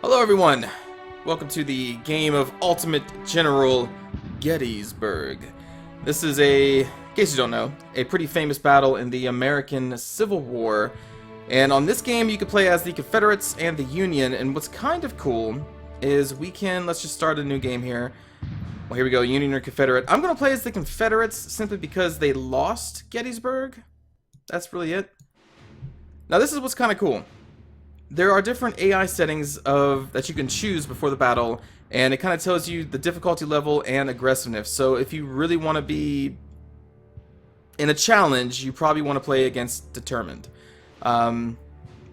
Hello everyone! Welcome to the game of Ultimate General Gettysburg. This is in case you don't know, a pretty famous battle in the American Civil War. And on this game you can play as the Confederates and the Union, and what's kind of cool is let's just start a new game here. Well, here we go, Union or Confederate. I'm going to play as the Confederates simply because they lost Gettysburg. That's really it. Now this is what's kind of cool. There are different AI settings that you can choose before the battle, and it kind of tells you the difficulty level and aggressiveness. So if you really want to be in a challenge, you probably want to play against Determined. I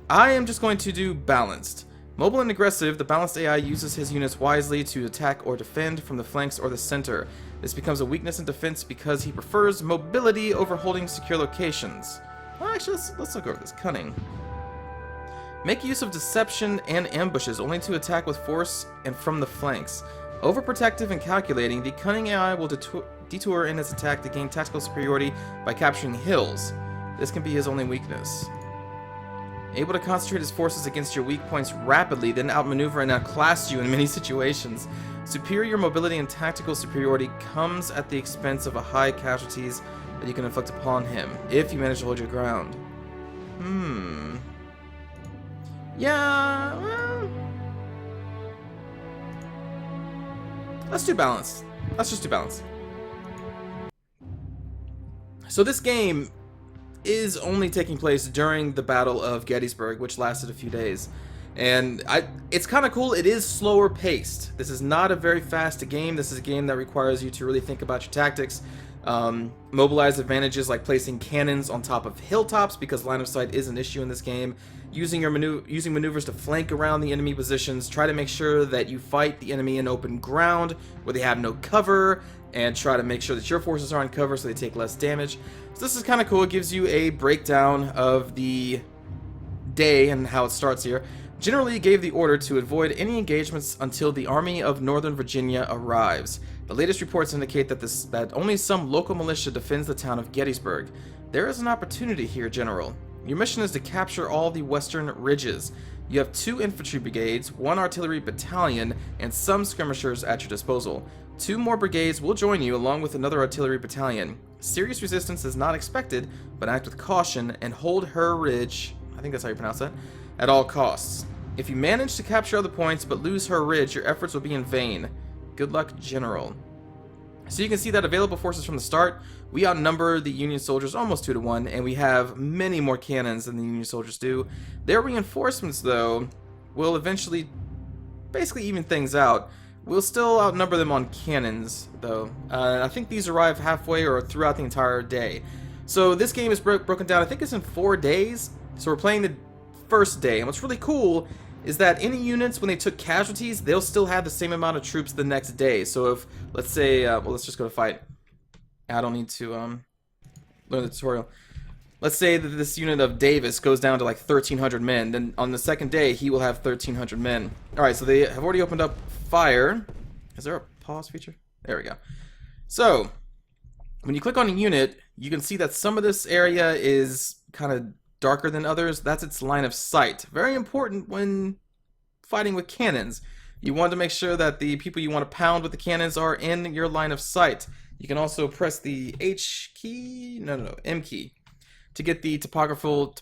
am just going to do Balanced. Mobile and aggressive, the balanced AI uses his units wisely to attack or defend from the flanks or the center. This becomes a weakness in defense because he prefers mobility over holding secure locations. Well, actually, let's look over this. Cunning. Make use of deception and ambushes only to attack with force and from the flanks. Overprotective and calculating, the cunning AI will detour in its attack to gain tactical superiority by capturing hills. This can be his only weakness. Able to concentrate his forces against your weak points rapidly, then outmaneuver and outclass you in many situations. Superior mobility and tactical superiority comes at the expense of high casualties that you can inflict upon him, if you manage to hold your ground. Yeah, well, let's do balance. Let's just do balance. So this game is only taking place during the Battle of Gettysburg, which lasted a few days. And it's kind of cool. It is slower paced. This is not a very fast game. This is a game that requires you to really think about your tactics. Mobilize advantages like placing cannons on top of hilltops, because line of sight is an issue in this game. Using maneuvers to flank around the enemy positions. Try to make sure that you fight the enemy in open ground where they have no cover, and try to make sure that your forces are on cover so they take less damage. So this is kind of cool. It gives you a breakdown of the day and how it starts here. Generally gave the order to avoid any engagements until the Army of Northern Virginia arrives. The latest reports indicate that only some local militia defends the town of Gettysburg. There is an opportunity here, General. Your mission is to capture all the western ridges. You have 2 infantry brigades, 1 artillery battalion, and some skirmishers at your disposal. 2 more brigades will join you along with another artillery battalion. Serious resistance is not expected, but act with caution and hold her ridge, I think that's how you pronounce that, at all costs. If you manage to capture other points but lose her ridge, your efforts will be in vain. Good luck, General. So you can see that available forces from the start, we outnumber the Union soldiers almost 2 to 1, and we have many more cannons than the Union soldiers do. Their reinforcements, though, will eventually basically even things out. We'll still outnumber them on cannons, though. I think these arrive halfway or throughout the entire day. So this game is broken down, I think it's in 4 days. So we're playing the first day, and what's really cool is that any units, when they took casualties, they'll still have the same amount of troops the next day. So if, let's say, well, let's just go to fight. I don't need to learn the tutorial. Let's say that this unit of Davis goes down to like 1,300 men. Then on the second day, he will have 1,300 men. Alright, so they have already opened up fire. Is there a pause feature? There we go. So, when you click on a unit, you can see that some of this area is kind of darker than others. That's its line of sight. Very important when fighting with cannons. You want to make sure that the people you want to pound with the cannons are in your line of sight. You can also press the H key, M key, to get the topography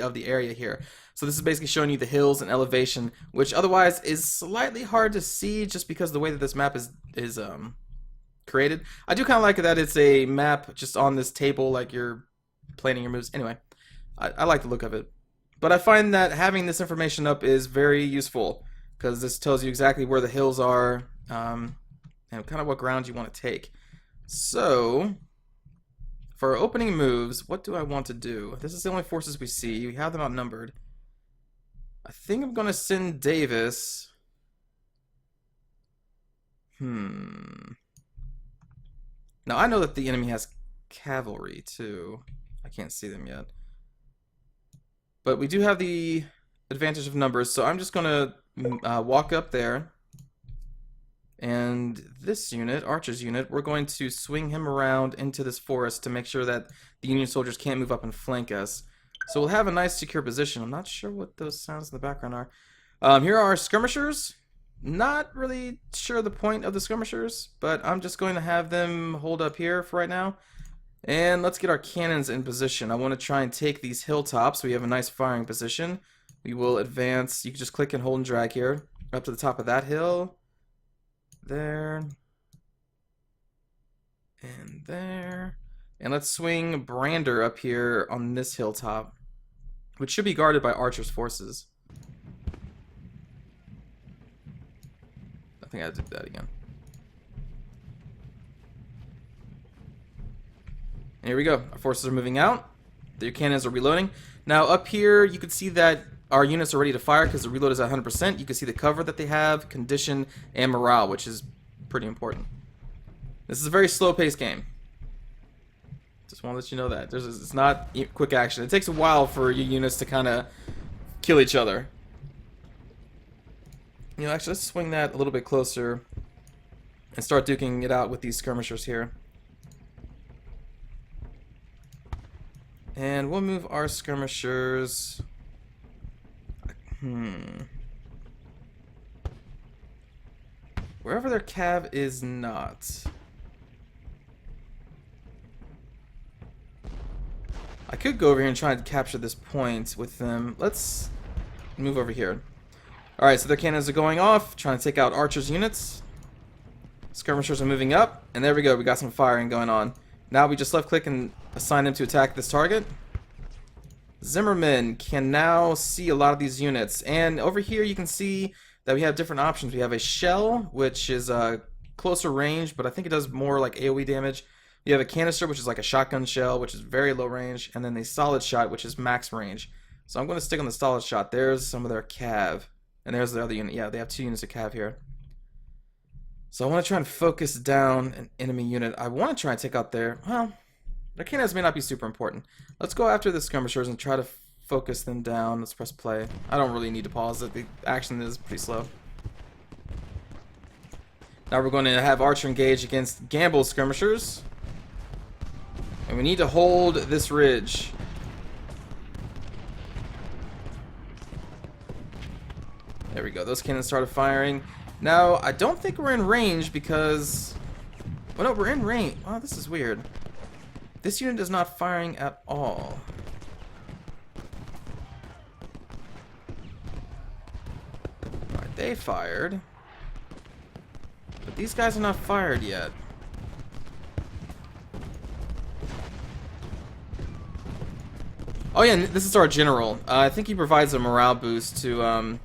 of the area here. So this is basically showing you the hills and elevation, which otherwise is slightly hard to see just because of the way that this map is created. I do kind of like that it's a map just on this table, like you're planning your moves. Anyway, I like the look of it. But I find that having this information up is very useful, because this tells you exactly where the hills are, and kind of what ground you want to take. So, for opening moves, what do I want to do? This is the only forces we see. We have them outnumbered. I think I'm going to send Davis. Now, I know that the enemy has cavalry, too. I can't see them yet. But we do have the advantage of numbers, so I'm just going to walk up there. And this unit, Archer's unit, we're going to swing him around into this forest to make sure that the Union soldiers can't move up and flank us. So we'll have a nice secure position. I'm not sure what those sounds in the background are. Here are our skirmishers. Not really sure the point of the skirmishers, but I'm just going to have them hold up here for right now. And let's get our cannons in position. I want to try and take these hilltops. We have a nice firing position. We will advance. You can just click and hold and drag here. Up to the top of that hill. There. And there. And let's swing Brander up here on this hilltop, which should be guarded by Archer's forces. I think I did that again. And here we go. Our forces are moving out. Their cannons are reloading. Now up here, you can see that our units are ready to fire because the reload is at 100%. You can see the cover that they have, condition, and morale, which is pretty important. This is a very slow-paced game. Just want to let you know that. It's not quick action. It takes a while for your units to kind of kill each other. You know, actually, let's swing that a little bit closer and start duking it out with these skirmishers here. And we'll move our skirmishers. Wherever their cav is not. I could go over here and try and capture this point with them. Let's move over here. Alright, so their cannons are going off, trying to take out Archer's units. Skirmishers are moving up, and there we go, we got some firing going on. Now we just left click and assign them to attack this target. Zimmerman can now see a lot of these units, and over here you can see that we have different options. We have a shell, which is closer range, but I think it does more like AoE damage. You have a canister, which is like a shotgun shell, which is very low range, and then the solid shot, which is max range. So I'm going to stick on the solid shot. There's some of their cav. And there's the other unit. Yeah, they have 2 units of cav here. So I want to try and focus down an enemy unit. I want to try and take out their... Well, their cannons may not be super important. Let's go after the skirmishers and try to focus them down. Let's press play. I don't really need to pause it. The action is pretty slow. Now we're going to have Archer engage against Gamble's skirmishers. And we need to hold this ridge. There we go. Those cannons started firing. Now, I don't think we're in range because... Well, no, we're in range. Oh, this is weird. This unit is not firing at all. Alright, they fired. But these guys are not fired yet. Oh yeah, this is our general. I think he provides a morale boost to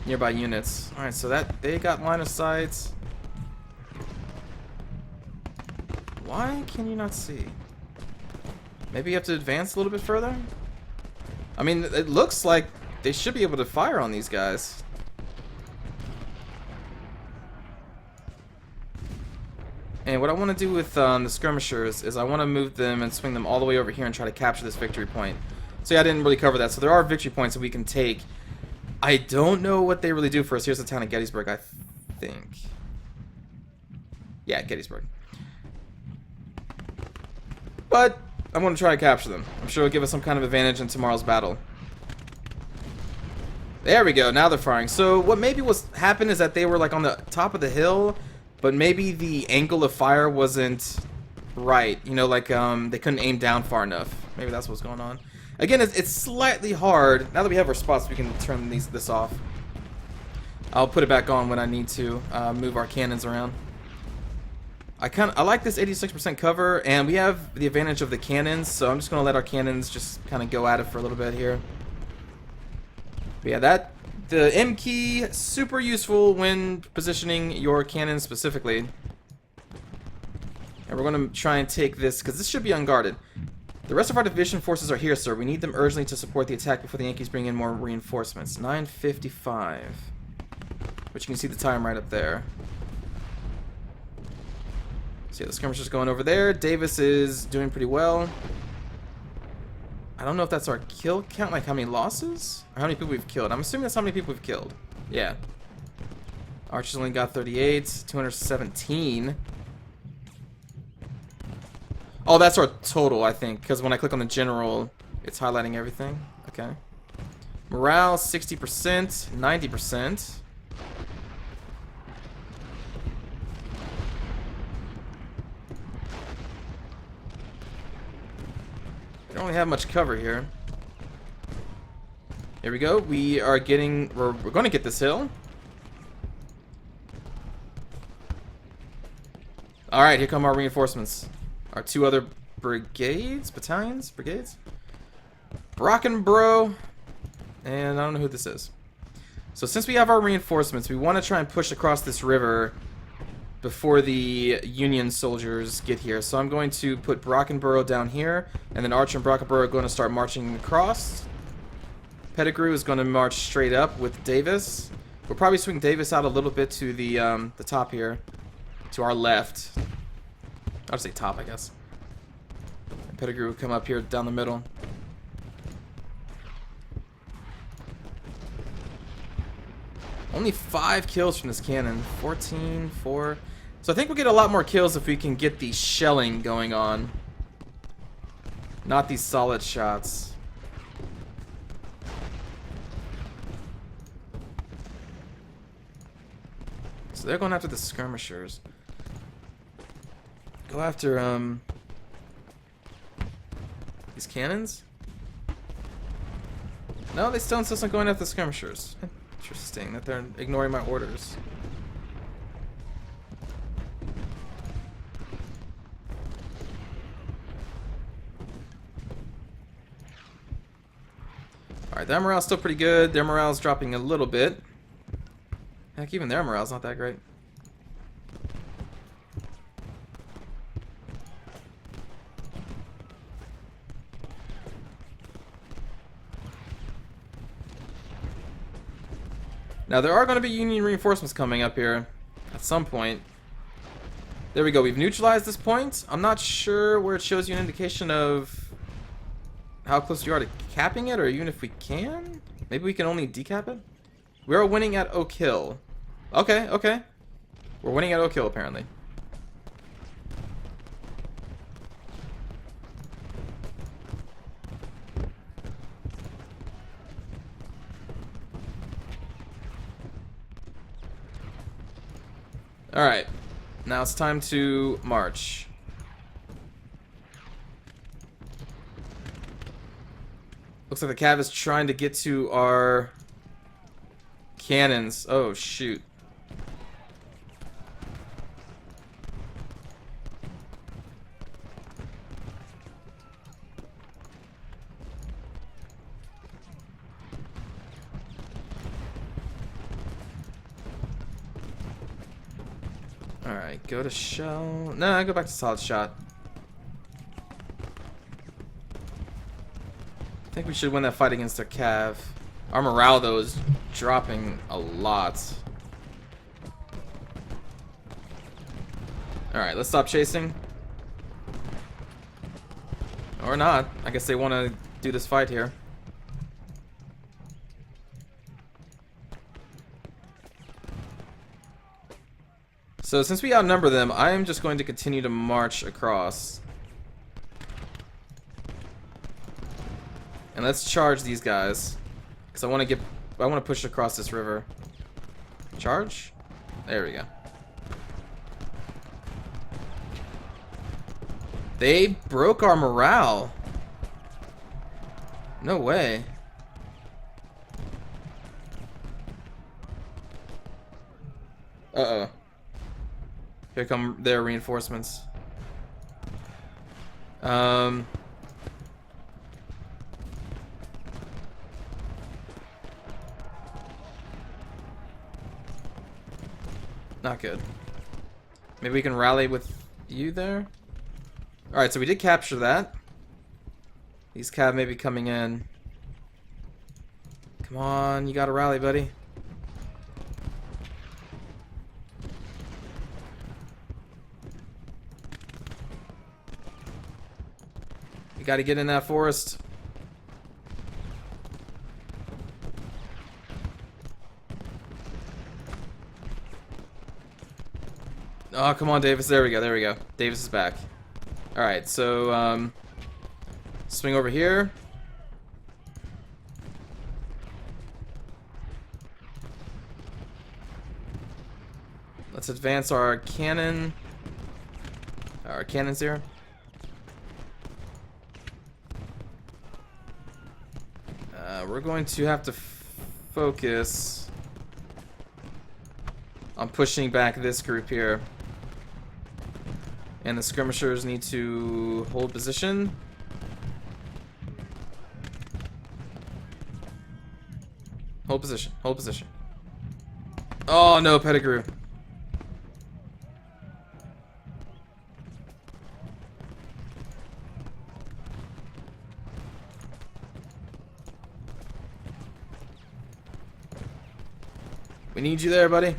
nearby units. Alright, so that they got line of sight. Why can you not see? Maybe you have to advance a little bit further? I mean, it looks like they should be able to fire on these guys. And what I want to do with the skirmishers is I want to move them and swing them all the way over here and try to capture this victory point. So yeah, I didn't really cover that. So there are victory points that we can take. I don't know what they really do for us. Here's the town of Gettysburg, I think. Yeah, Gettysburg. But I'm going to try to capture them. I'm sure it'll give us some kind of advantage in tomorrow's battle. There we go. Now they're firing. So what maybe happened is that they were like on the top of the hill, but maybe the angle of fire wasn't right. You know, like they couldn't aim down far enough. Maybe that's what's going on. Again, it's slightly hard. Now that we have our spots, we can turn this off. I'll put it back on when I need to move our cannons around. I like this 86% cover, and we have the advantage of the cannons, so I'm just going to let our cannons just kind of go at it for a little bit here. But yeah, the M key, super useful when positioning your cannons specifically. And we're going to try and take this, because this should be unguarded. The rest of our division forces are here, sir. We need them urgently to support the attack before the Yankees bring in more reinforcements. 9:55. Which you can see the time right up there. So yeah, the skirmisher's going over there. Davis is doing pretty well. I don't know if that's our kill count, like how many losses? Or how many people we've killed. I'm assuming that's how many people we've killed. Yeah. Archer's only got 38. 217. Oh, that's our total, I think, because when I click on the general, It's highlighting everything. Okay. Morale 60%, 90%. We don't really have much cover here. Here we go. We're going to get this hill. All right, here come our reinforcements. Our 2 other brigades, brigades. Brockenborough, and I don't know who this is. So since we have our reinforcements, we want to try and push across this river before the Union soldiers get here. So I'm going to put Brockenborough down here, and then Archer and Brockenborough are going to start marching across. Pettigrew is going to march straight up with Davis. We'll probably swing Davis out a little bit to the top here, to our left. I'll just say top, I guess. And Pettigrew will come up here down the middle. Only 5 kills from this cannon. 14, 4. So I think we'll get a lot more kills if we can get the shelling going on. Not these solid shots. So they're going after the skirmishers. Go after, these cannons? No, they still insist on going after the skirmishers. Interesting that they're ignoring my orders. Alright, their morale's still pretty good. Their morale's dropping a little bit. Heck, even their morale's not that great. Now, there are going to be Union reinforcements coming up here at some point. There we go. We've neutralized this point. I'm not sure where it shows you an indication of how close you are to capping it, or even if we can. Maybe we can only decap it? We are winning at Oak Hill. Okay, okay. We're winning at Oak Hill, apparently. Alright, now it's time to march. Looks like the cav is trying to get to our cannons. Oh, shoot. Alright, go to shell. No, go back to solid shot. I think we should win that fight against their cav. Our morale, though, is dropping a lot. Alright, let's stop chasing. Or not. I guess they want to do this fight here. So since we outnumber them, I am just going to continue to march across. And let's charge these guys. Because I want to push across this river. Charge? There we go. They broke our morale. No way. Uh-oh. Here come their reinforcements. Not good. Maybe we can rally with you there? Alright, so we did capture that. These cav may be coming in. Come on, you gotta rally, buddy. You gotta get in that forest. Oh, come on, Davis. There we go. There we go. Davis is back. Alright, so, swing over here. Let's advance our cannon. Our cannons here. We're going to have to focus on pushing back this group here. And the skirmishers need to hold position. Hold position. Hold position. Oh no, Pettigrew. We need you there, buddy.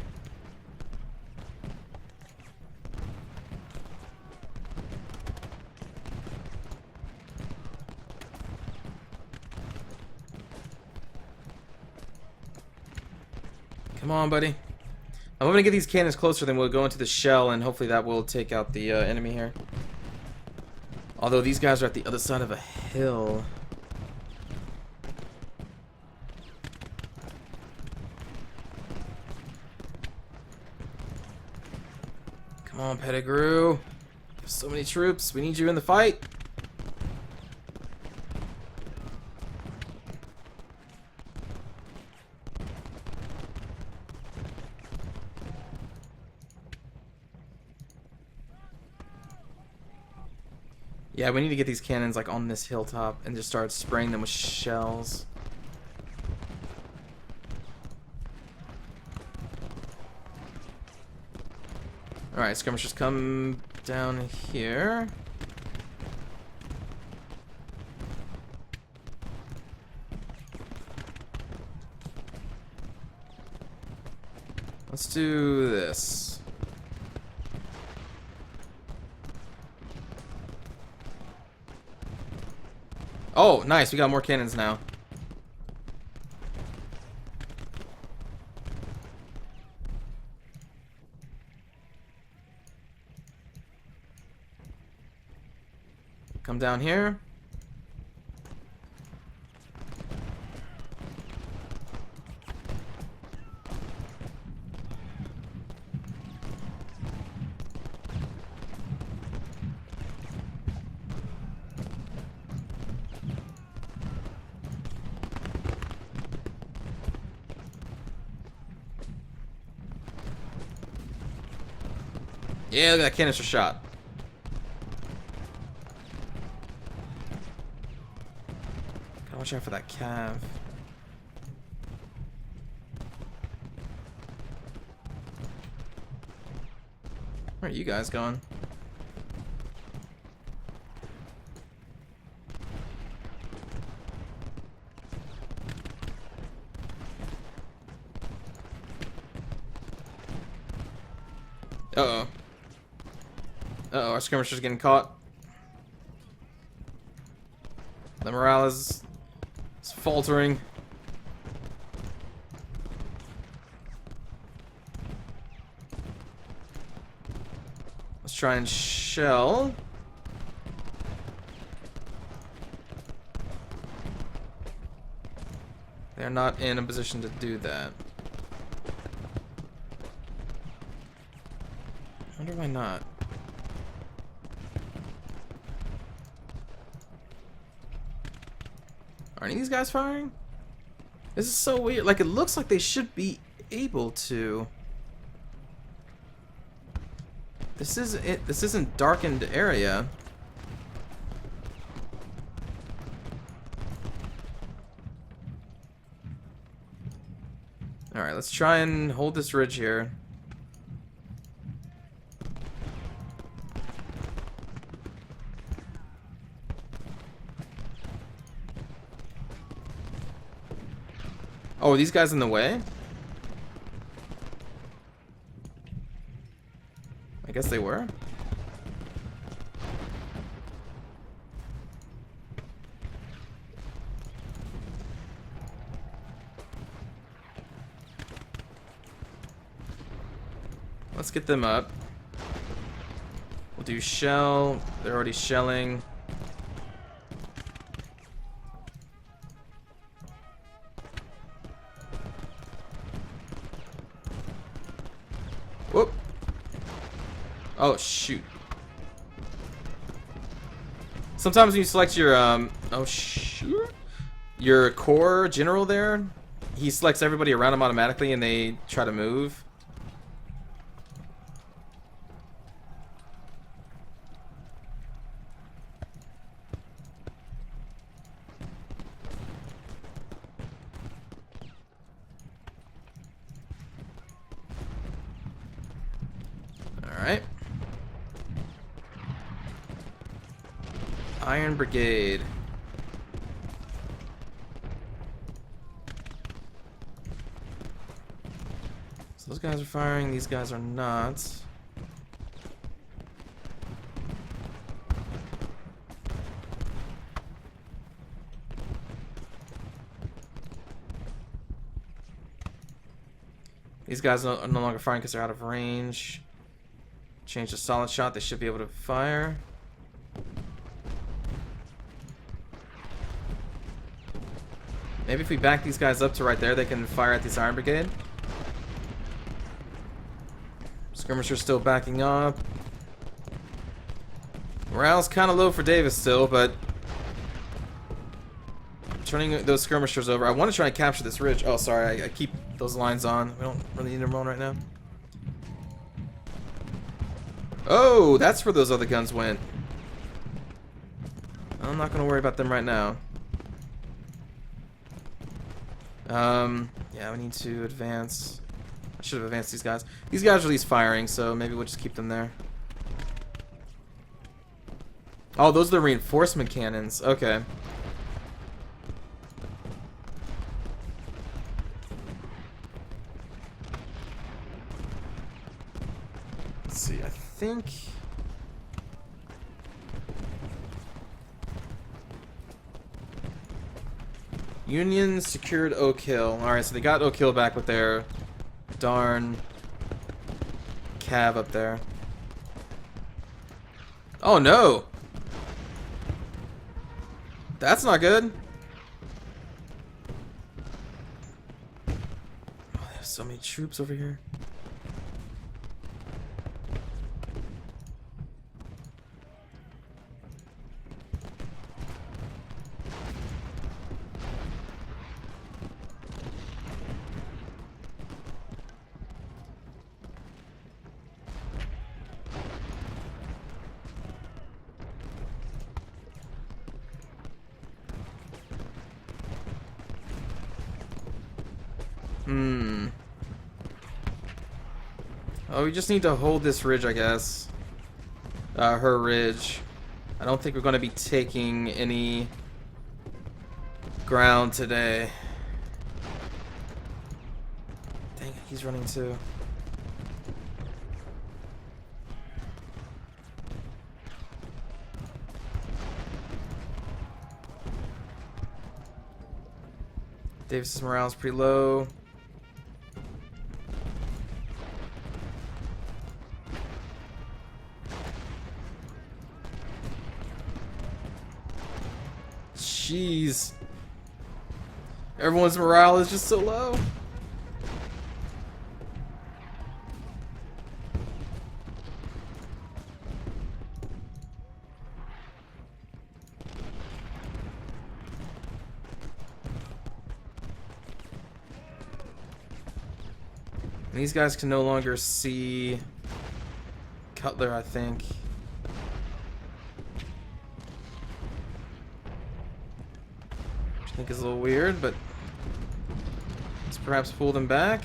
Come on, buddy. I'm hoping to get these cannons closer, then we'll go into the shell, and hopefully that will take out the enemy here. Although these guys are at the other side of a hill. Come on, Pettigrew. There's so many troops. We need you in the fight. Yeah, we need to get these cannons like on this hilltop and just start spraying them with shells. Alright, skirmishers come down here. Let's do this. Oh, nice. We got more cannons now. Come down here. Yeah, look at that canister shot. Gotta watch out for that cav. Where are you guys going? Uh-oh. Uh-oh, our skirmisher's getting caught. The morale is faltering. Let's try and shell. They're not in a position to do that. I wonder why not. Are any of these guys firing? This is so weird. Like, it looks like they should be able to. This isn't it. This isn't darkened area. All right, let's try and hold this ridge here. Oh, are these guys in the way? I guess they were. Let's get them up. We'll do shell. They're already shelling. Whoop. Oh, shoot. Sometimes when you select your, oh, shoot. Your core general there, he selects everybody around him automatically and they try to move. Alright. Iron Brigade. So those guys are firing, these guys are not. These guys are no longer firing because they're out of range. Change to solid shot, they should be able to fire. Maybe if we back these guys up to right there, they can fire at this Iron Brigade. Skirmishers still backing up. Morale's kind of low for Davis still, but turning those skirmishers over. I want to try and capture this ridge. Oh, sorry, I keep those lines on. We don't really need them on right now. Oh, that's where those other guns went. I'm not going to worry about them right now. Yeah, we need to advance. I should have advanced these guys. These guys are at least firing, so maybe we'll just keep them there. Oh, those are the reinforcement cannons. Okay. Let's see, I think... Union secured Oak Hill. Alright, so they got Oak Hill back with their darn cav up there. Oh no! That's not good. Oh, there's so many troops over here. Oh, we just need to hold this ridge, I guess. Her ridge. I don't think we're going to be taking any ground today. Dang it, he's running too. Davis's morale is pretty low. Jeez. Everyone's morale is just so low. These guys can no longer see Cutler, I think. Which I think is a little weird, but let's perhaps pull them back.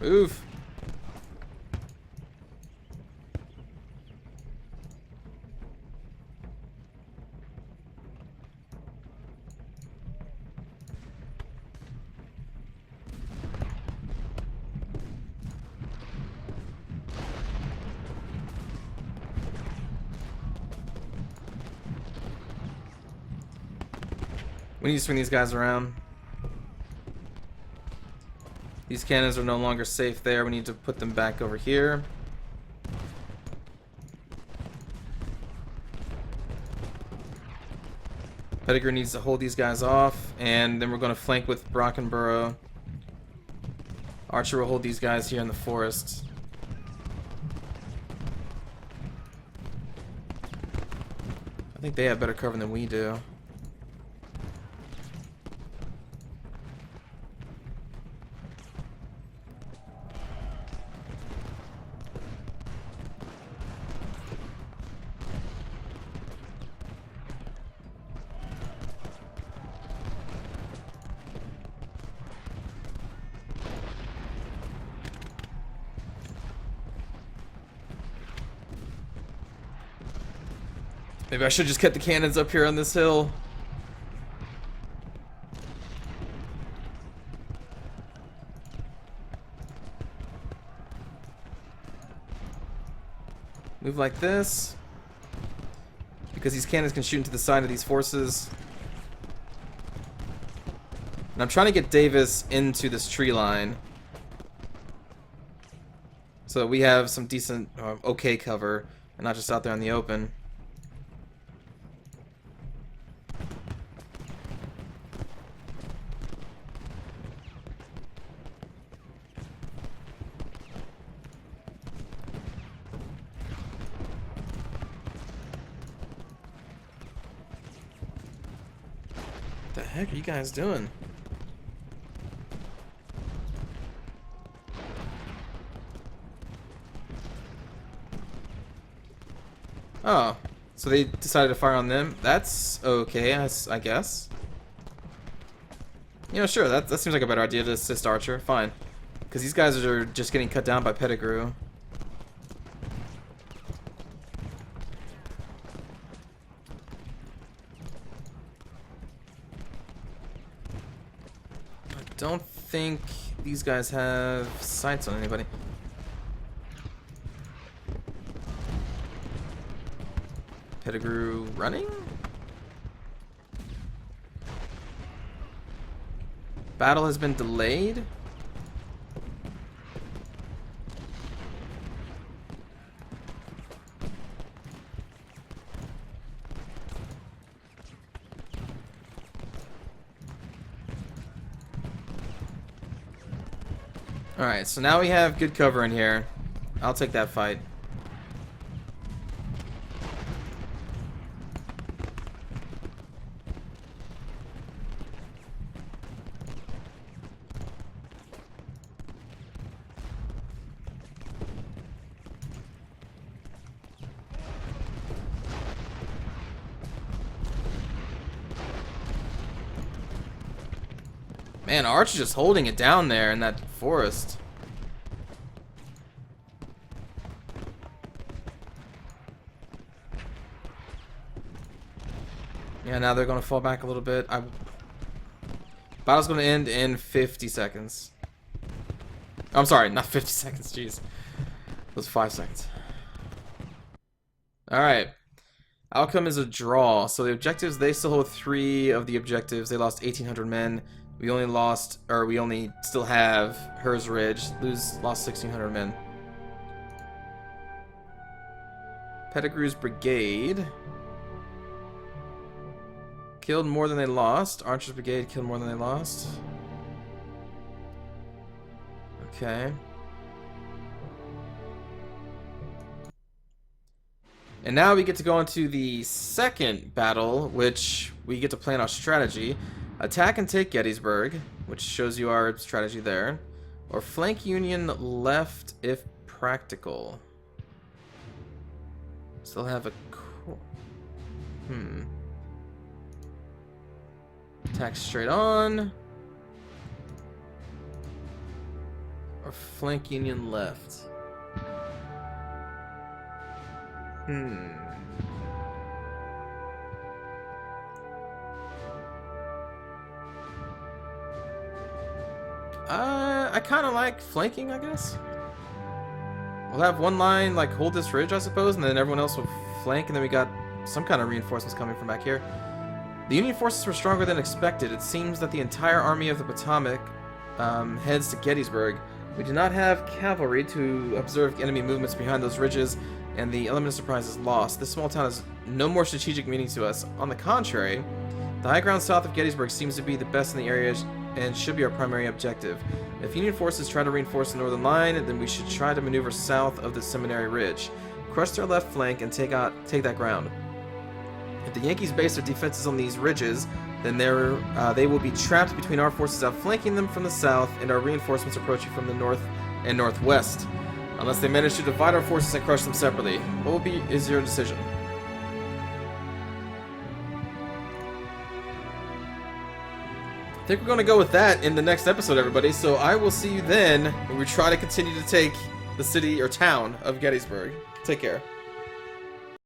Move. We need to swing these guys around. These cannons are no longer safe there. We need to put them back over here. Pettigrew needs to hold these guys off, and then we're going to flank with Brockenborough. Archer will hold these guys here in the forest. I think they have better cover than we do. Maybe I should just kept the cannons up here on this hill. Move like this. Because these cannons can shoot into the side of these forces. And I'm trying to get Davis into this tree line. So that we have some decent, okay cover. And not just out there in the open. What the heck are you guys doing? Oh, so they decided to fire on them. That's okay, I guess. You know, sure, that seems like a better idea to assist Archer. Fine. Because these guys are just getting cut down by Pettigrew. I don't think these guys have sights on anybody. Pettigrew running? Battle has been delayed? Alright, so now we have good cover in here. I'll take that fight. Man, Archer's just holding it down there in that forest. Yeah, now they're gonna fall back a little bit. Battle's gonna end in 50 seconds. I'm sorry, not 50 seconds, jeez. It was 5 seconds. Alright. Outcome is a draw. So the objectives, they still hold 3 of the objectives. They lost 1,800 men. We only still have Hers Ridge. Lost 1,600 men. Pettigrew's brigade killed more than they lost. Archer's brigade killed more than they lost. Okay. And now we get to go into the second battle, which we get to plan our strategy. Attack and take Gettysburg, which shows you our strategy there. Or flank Union left if practical. Still have a... Attack straight on. Or flank Union left. I kind of like flanking, I guess. We'll have one line, like, hold this ridge, I suppose, and then everyone else will flank, and then we got some kind of reinforcements coming from back here. The Union forces were stronger than expected. It seems that the entire Army of the Potomac heads to Gettysburg. We do not have cavalry to observe enemy movements behind those ridges, and the element of surprise is lost. This small town has no more strategic meaning to us. On the contrary, The high ground south of Gettysburg seems to be the best in the area and should be our primary objective. If Union forces try to reinforce the northern line, then we should try to maneuver south of the Seminary Ridge. Crush their left flank and take that ground. If the Yankees base their defenses on these ridges, then they will be trapped between our forces outflanking them from the south and our reinforcements approaching from the north and northwest. Unless they manage to divide our forces and crush them separately. What is your decision? I think we're going to go with that in the next episode, everybody. So I will see you then when we try to continue to take the city or town of Gettysburg. Take care.